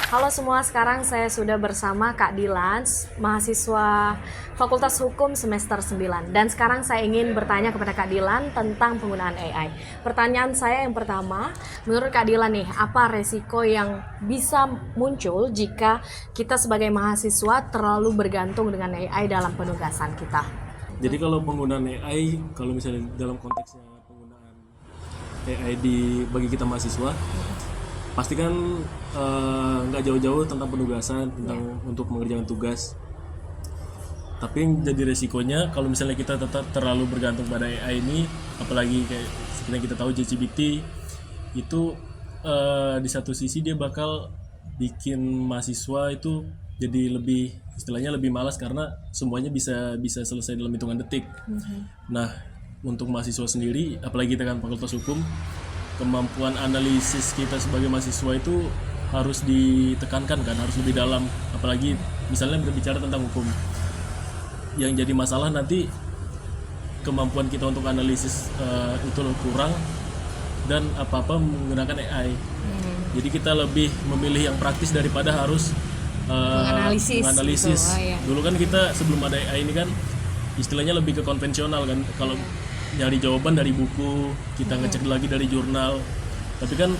Halo semua, sekarang saya sudah bersama Kak Dilan, mahasiswa Fakultas Hukum semester 9. Dan sekarang saya ingin bertanya kepada Kak Dilan tentang penggunaan AI. Pertanyaan saya yang pertama, menurut Kak Dilan nih, apa resiko yang bisa muncul jika kita sebagai mahasiswa terlalu bergantung dengan AI dalam penugasan kita? Jadi kalau penggunaan AI, kalau misalnya dalam konteksnya penggunaan AI bagi kita mahasiswa, pasti kan nggak jauh-jauh tentang penugasan, tentang untuk mengerjakan tugas. Tapi yang jadi resikonya kalau misalnya kita tetap terlalu bergantung pada AI ini, apalagi kayak seperti yang kita tahu ChatGPT itu di satu sisi dia bakal bikin mahasiswa itu jadi lebih istilahnya lebih malas karena semuanya bisa bisa selesai dalam hitungan detik. Nah, untuk mahasiswa sendiri, apalagi kita kan fakultas hukum, kemampuan analisis kita sebagai mahasiswa itu harus ditekankan kan, harus lebih dalam. Apalagi misalnya berbicara tentang hukum, yang jadi masalah nanti kemampuan kita untuk analisis itu kurang dan apa-apa menggunakan AI. Jadi kita lebih memilih yang praktis daripada harus menganalisis. Gitu. Oh, iya. Dulu kan kita sebelum ada AI ini kan istilahnya lebih ke konvensional kan. Kalau nyari jawaban dari buku, kita ngecek lagi dari jurnal. Tapi kan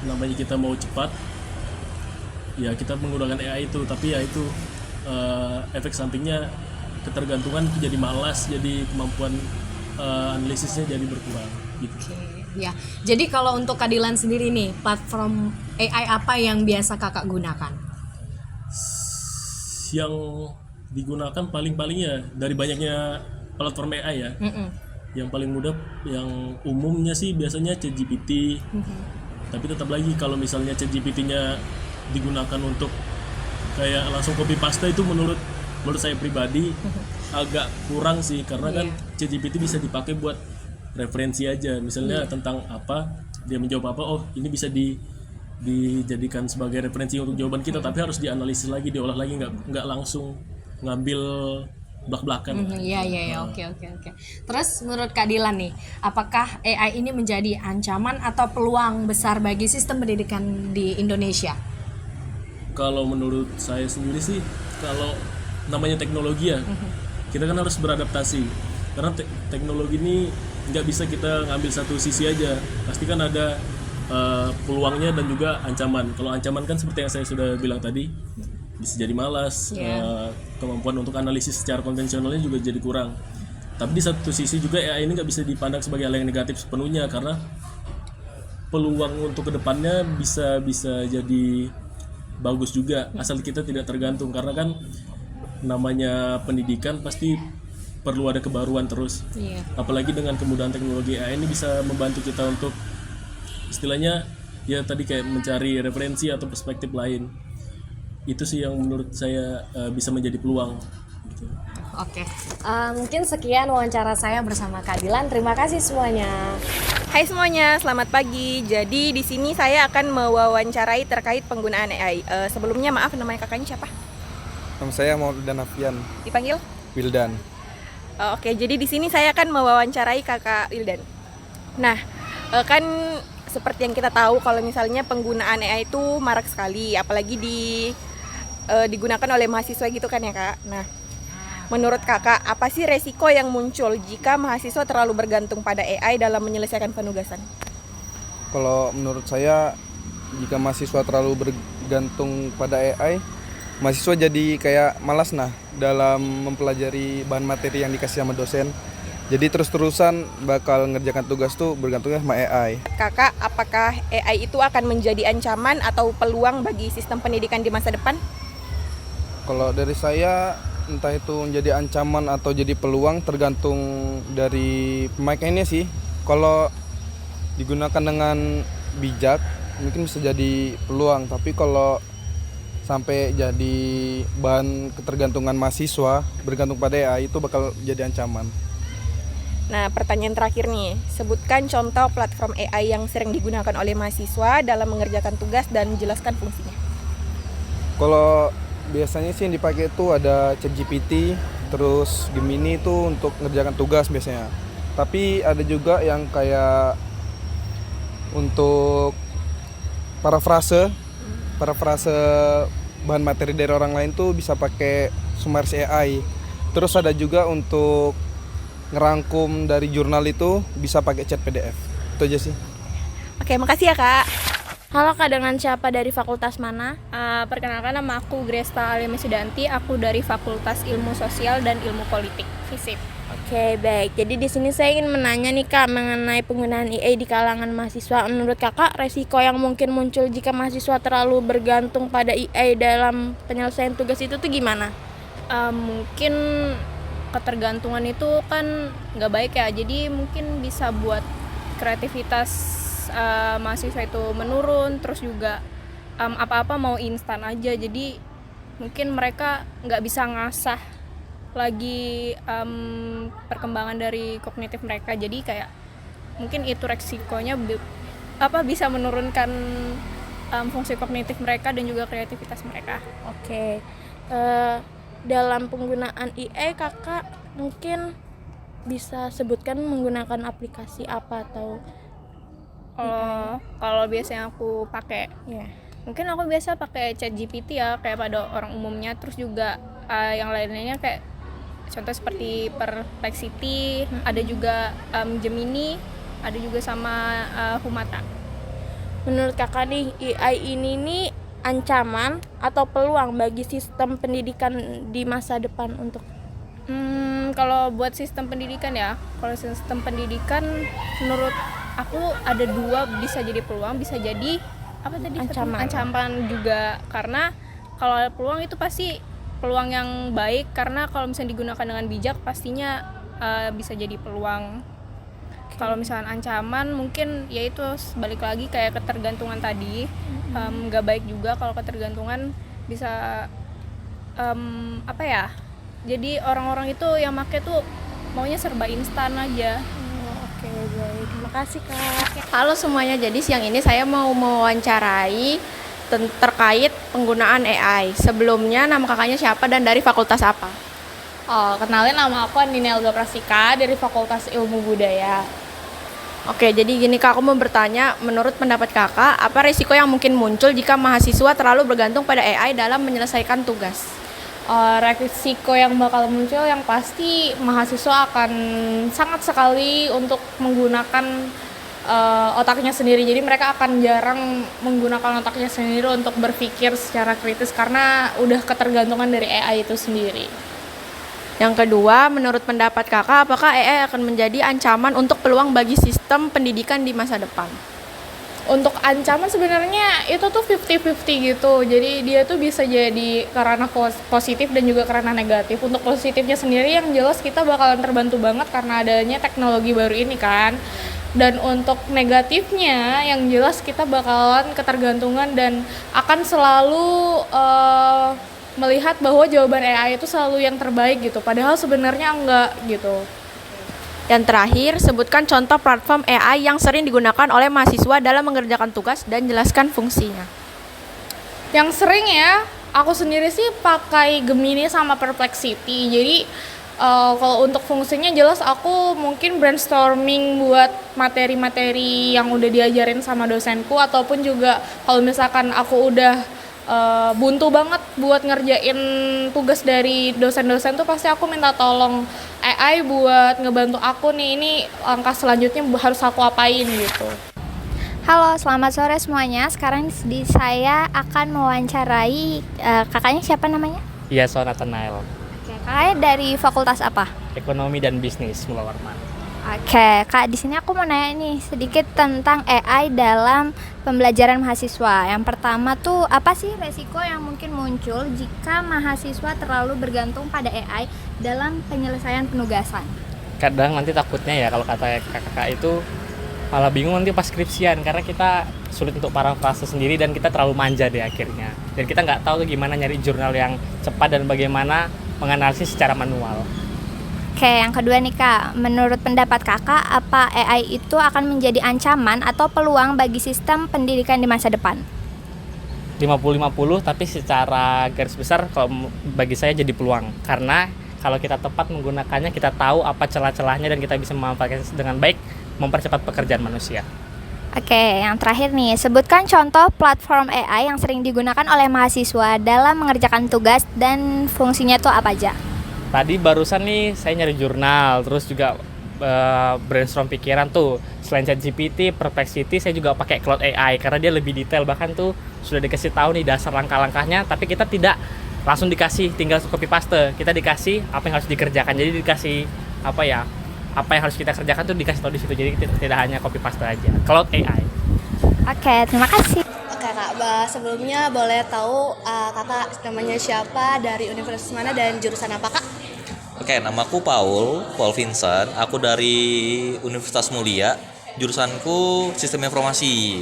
namanya kita mau cepat, ya kita menggunakan AI itu. Tapi ya itu efek sampingnya ketergantungan itu jadi malas, jadi kemampuan analisisnya jadi berkurang gitu. Ya, jadi kalau untuk Kak Dilan sendiri nih, platform AI apa yang biasa kakak gunakan? Yang digunakan paling-paling ya dari banyaknya platform AI ya. Yang paling mudah, yang umumnya sih biasanya ChatGPT. Tapi tetap lagi kalau misalnya ChatGPT-nya digunakan untuk kayak langsung copy paste itu menurut saya pribadi agak kurang sih, karena kan ChatGPT bisa dipakai buat referensi aja, misalnya tentang apa dia menjawab apa, oh ini bisa dijadikan sebagai referensi untuk jawaban kita, tapi harus dianalisis lagi, diolah lagi, nggak langsung ngambil belak-belakan. Iya, oke. Terus menurut Kak Dilan nih, apakah AI ini menjadi ancaman atau peluang besar bagi sistem pendidikan di Indonesia? Kalau menurut saya sendiri sih, kalau namanya teknologi ya, kita kan harus beradaptasi, karena teknologi ini nggak bisa kita ngambil satu sisi aja, pasti kan ada peluangnya dan juga ancaman. Kalau ancaman kan seperti yang saya sudah bilang tadi, bisa jadi malas, kemampuan untuk analisis secara konvensionalnya juga jadi kurang. Tapi di satu sisi juga AI ini nggak bisa dipandang sebagai hal yang negatif sepenuhnya, karena peluang untuk kedepannya bisa jadi bagus juga, asal kita tidak tergantung, karena kan namanya pendidikan pasti perlu ada kebaruan terus. Apalagi dengan kemudahan teknologi AI ini bisa membantu kita untuk istilahnya ya tadi kayak mencari referensi atau perspektif lain. Itu sih yang menurut saya bisa menjadi peluang gitu. Oke, mungkin sekian wawancara saya bersama Kak Dilan. Terima kasih semuanya. Hai semuanya, selamat pagi. Jadi di sini saya akan mewawancarai terkait penggunaan AI. Sebelumnya maaf, namanya kakaknya siapa? Nama saya Mauldan Afian Dipanggil? Wildan. Oke, jadi di sini saya akan mewawancarai kakak Wildan. Nah, kan seperti yang kita tahu kalau misalnya penggunaan AI itu marak sekali, apalagi digunakan oleh mahasiswa gitu kan ya kak. Nah, menurut kakak apa sih resiko yang muncul jika mahasiswa terlalu bergantung pada AI dalam menyelesaikan penugasan? Kalau menurut saya, jika mahasiswa terlalu bergantung pada AI, mahasiswa jadi kayak malas dalam mempelajari bahan materi yang dikasih sama dosen. Jadi terus-terusan bakal ngerjakan tugas tuh bergantungnya sama AI. Kakak, apakah AI itu akan menjadi ancaman atau peluang bagi sistem pendidikan di masa depan? Kalau dari saya, entah itu menjadi ancaman atau jadi peluang tergantung dari pemakaiannya sih. Kalau digunakan dengan bijak mungkin bisa jadi peluang, tapi kalau sampai jadi bahan ketergantungan mahasiswa bergantung pada AI itu bakal jadi ancaman. Nah, pertanyaan terakhir nih, sebutkan contoh platform AI yang sering digunakan oleh mahasiswa dalam mengerjakan tugas dan jelaskan fungsinya. Kalau biasanya sih yang dipakai itu ada ChatGPT, terus Gemini itu untuk mengerjakan tugas biasanya. Tapi ada juga yang kayak untuk parafrase parafrase bahan materi dari orang lain tuh bisa pakai Summaries AI. Terus ada juga untuk ngerangkum dari jurnal itu bisa pakai chat PDF. Itu aja sih. Oke, makasih ya Kak. Halo Kak, dengan siapa dari fakultas mana? Perkenalkan, nama aku Gresta Alia Mesudanti, aku dari Fakultas Ilmu Sosial dan Ilmu Politik, FISIP. Oke, baik. Jadi di sini saya ingin menanya nih Kak mengenai penggunaan AI di kalangan mahasiswa. Menurut Kakak, resiko yang mungkin muncul jika mahasiswa terlalu bergantung pada AI dalam penyelesaian tugas itu tuh gimana? Mungkin ketergantungan itu kan nggak baik ya, jadi mungkin bisa buat kreativitas mahasiswa itu menurun, terus juga apa-apa mau instan aja, jadi mungkin mereka nggak bisa ngasah lagi perkembangan dari kognitif mereka, jadi kayak mungkin itu resikonya bisa menurunkan fungsi kognitif mereka dan juga kreativitas mereka. Oke. Dalam penggunaan AI Kakak mungkin bisa sebutkan menggunakan aplikasi apa atau Kalau biasanya aku pakai, mungkin aku biasa pakai ChatGPT ya, kayak pada orang umumnya. Terus juga yang lainnya kayak contoh seperti Perplexity, ada juga Gemini, ada juga sama Humata. menurut Kakak nih AI ini nih ancaman atau peluang bagi sistem pendidikan di masa depan untuk Kalau buat sistem pendidikan ya, kalau sistem pendidikan menurut aku ada dua, bisa jadi peluang, bisa jadi apa tadi? Ancaman juga, karena kalau peluang itu pasti peluang yang baik, karena kalau misalnya digunakan dengan bijak pastinya bisa jadi peluang. Kalau misalnya ancaman mungkin ya itu balik lagi kayak ketergantungan tadi, nggak baik juga kalau ketergantungan, bisa jadi orang-orang itu yang make tuh maunya serba instan aja. Oke, baik. Terima kasih Kak. Halo semuanya, jadi siang ini saya mau mewawancarai terkait penggunaan AI. Sebelumnya nama kakaknya siapa dan dari fakultas apa? Kenalin, nama aku Andini Elga Prasika dari Fakultas Ilmu Budaya. Oke, jadi gini Kak, aku mau bertanya, menurut pendapat kakak, apa risiko yang mungkin muncul jika mahasiswa terlalu bergantung pada AI dalam menyelesaikan tugas? Resiko yang bakal muncul yang pasti mahasiswa akan sangat sekali untuk menggunakan otaknya sendiri. Jadi mereka akan jarang menggunakan otaknya sendiri untuk berpikir secara kritis karena udah ketergantungan dari AI itu sendiri. Yang kedua, menurut pendapat kakak, apakah AI akan menjadi ancaman untuk peluang bagi sistem pendidikan di masa depan? Untuk ancaman sebenarnya itu tuh 50-50 gitu. Jadi dia tuh bisa jadi karena positif dan juga karena negatif. Untuk positifnya sendiri yang jelas kita bakalan terbantu banget karena adanya teknologi baru ini kan. Dan untuk negatifnya yang jelas kita bakalan ketergantungan dan akan selalu melihat bahwa jawaban AI itu selalu yang terbaik gitu. Padahal sebenarnya enggak gitu. Yang terakhir, sebutkan contoh platform AI yang sering digunakan oleh mahasiswa dalam mengerjakan tugas dan jelaskan fungsinya. Yang sering ya, aku sendiri sih pakai Gemini sama Perplexity. Jadi kalau untuk fungsinya jelas aku mungkin brainstorming buat materi-materi yang udah diajarin sama dosenku, ataupun juga kalau misalkan aku udah buntu banget buat ngerjain tugas dari dosen-dosen tuh pasti aku minta tolong AI buat ngebantu aku nih, ini langkah selanjutnya harus aku apain gitu. Halo, selamat sore semuanya. Sekarang saya akan mewawancarai kakaknya, siapa namanya? Iya, Nathanael. Oke, kakaknya dari fakultas apa? Ekonomi dan Bisnis, Mula Warman. Oke, Kak, di sini aku mau nanya nih sedikit tentang AI dalam pembelajaran mahasiswa. Yang pertama tuh, apa sih resiko yang mungkin muncul jika mahasiswa terlalu bergantung pada AI dalam penyelesaian penugasan? Kadang nanti takutnya ya kalau kata kakak itu malah bingung nanti pas skripsian, karena kita sulit untuk parafrase sendiri dan kita terlalu manja deh akhirnya. Dan kita nggak tahu tuh gimana nyari jurnal yang cepat dan bagaimana menganalisis secara manual. Oke, yang kedua nih Kak, menurut pendapat Kakak, apa AI itu akan menjadi ancaman atau peluang bagi sistem pendidikan di masa depan? 50-50, tapi secara garis besar kalau bagi saya jadi peluang. Karena kalau kita tepat menggunakannya, kita tahu apa celah-celahnya dan kita bisa memanfaatkannya dengan baik, mempercepat pekerjaan manusia. Oke, yang terakhir nih, sebutkan contoh platform AI yang sering digunakan oleh mahasiswa dalam mengerjakan tugas dan fungsinya tuh apa aja? Tadi barusan nih saya nyari jurnal, terus juga brainstorm pikiran tuh. Selain ChatGPT, Perplexity, saya juga pakai Cloud AI karena dia lebih detail, bahkan tuh sudah dikasih tahu nih dasar langkah-langkahnya, tapi kita tidak langsung dikasih tinggal copy paste. Kita dikasih apa yang harus dikerjakan. Jadi dikasih apa yang harus kita kerjakan tuh dikasih tahu di situ. Jadi tidak hanya copy paste aja. Cloud AI. Oke, terima kasih. Oke kak, sebelumnya boleh tahu kakak namanya siapa, dari universitas mana, dan jurusan apa kak? Oke, namaku Paul Vincent. Aku dari Universitas Mulia. Jurusanku Sistem Informasi.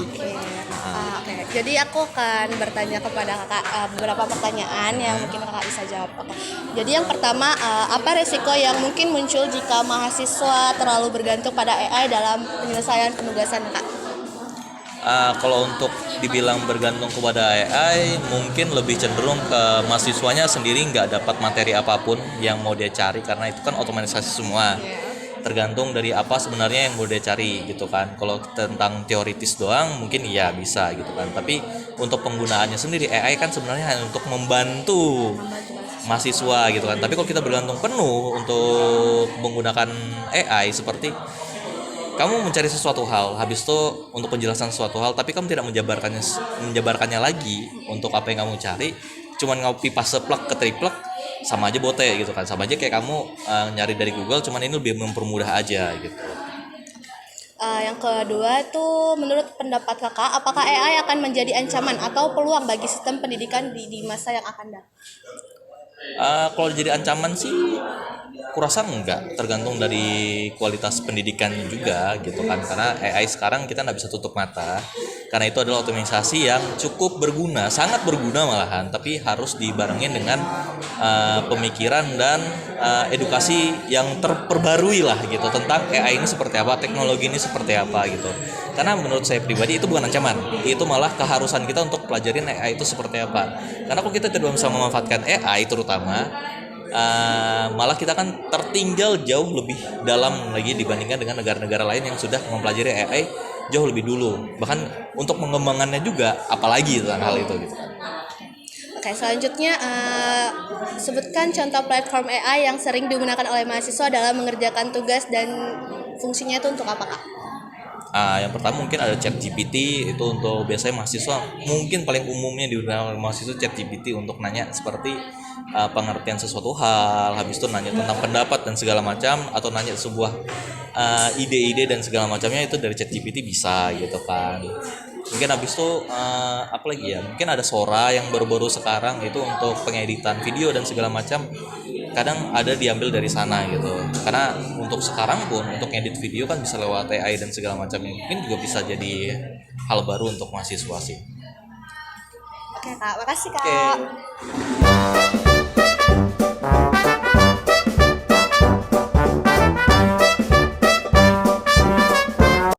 Oke, jadi aku akan bertanya kepada kakak beberapa pertanyaan yang mungkin kakak bisa jawab. Oke. Jadi yang pertama, apa resiko yang mungkin muncul jika mahasiswa terlalu bergantung pada AI dalam penyelesaian penugasan kak? Kalau untuk dibilang bergantung kepada AI, mungkin lebih cenderung ke mahasiswanya sendiri nggak dapat materi apapun yang mau dia cari, karena itu kan otomatisasi semua. Tergantung dari apa sebenarnya yang mau dia cari gitu kan. Kalau tentang teoritis doang mungkin iya bisa gitu kan. Tapi untuk penggunaannya sendiri, AI kan sebenarnya hanya untuk membantu mahasiswa gitu kan. Tapi kalau kita bergantung penuh untuk menggunakan AI, seperti kamu mencari sesuatu hal, habis itu untuk penjelasan sesuatu hal, tapi kamu tidak menjabarkannya lagi untuk apa yang kamu cari, cuman ngopi paste plug ke triplek, sama aja bote gitu kan. Sama aja kayak kamu nyari dari Google, cuman ini lebih mempermudah aja gitu. Yang kedua tuh, menurut pendapat kakak, apakah AI akan menjadi ancaman atau peluang bagi sistem pendidikan di masa yang akan datang? Kalau jadi ancaman sih kurasa enggak, tergantung dari kualitas pendidikannya juga gitu kan. Karena AI sekarang kita nggak bisa tutup mata, karena itu adalah otomatisasi yang cukup berguna, sangat berguna malahan, tapi harus dibarengin dengan pemikiran dan edukasi yang terperbarui lah gitu tentang AI ini seperti apa, teknologi ini seperti apa gitu. Karena menurut saya pribadi itu bukan ancaman, itu malah keharusan kita untuk pelajarin AI itu seperti apa. Karena kalau kita tidak bisa memanfaatkan AI terutama, malah kita kan tertinggal jauh lebih dalam lagi dibandingkan dengan negara-negara lain yang sudah mempelajari AI jauh lebih dulu. Bahkan untuk pengembangannya juga apalagi tentang hal itu gitu. Oke, selanjutnya sebutkan contoh platform AI yang sering digunakan oleh mahasiswa dalam mengerjakan tugas dan fungsinya itu untuk apa kak? Yang pertama mungkin ada ChatGPT, itu untuk biasanya mahasiswa, mungkin paling umumnya digunakan oleh mahasiswa ChatGPT untuk nanya seperti pengertian sesuatu hal, habis itu nanya tentang pendapat dan segala macam, atau nanya sebuah ide-ide dan segala macamnya, itu dari ChatGPT bisa gitu kan. Mungkin habis itu apa lagi ya, mungkin ada Sora yang baru-baru sekarang itu untuk pengeditan video dan segala macam, kadang ada diambil dari sana gitu. Karena untuk sekarang pun untuk ngedit video kan bisa lewat AI dan segala macamnya, mungkin juga bisa jadi hal baru untuk mahasiswa sih. Oke kak, makasih kak.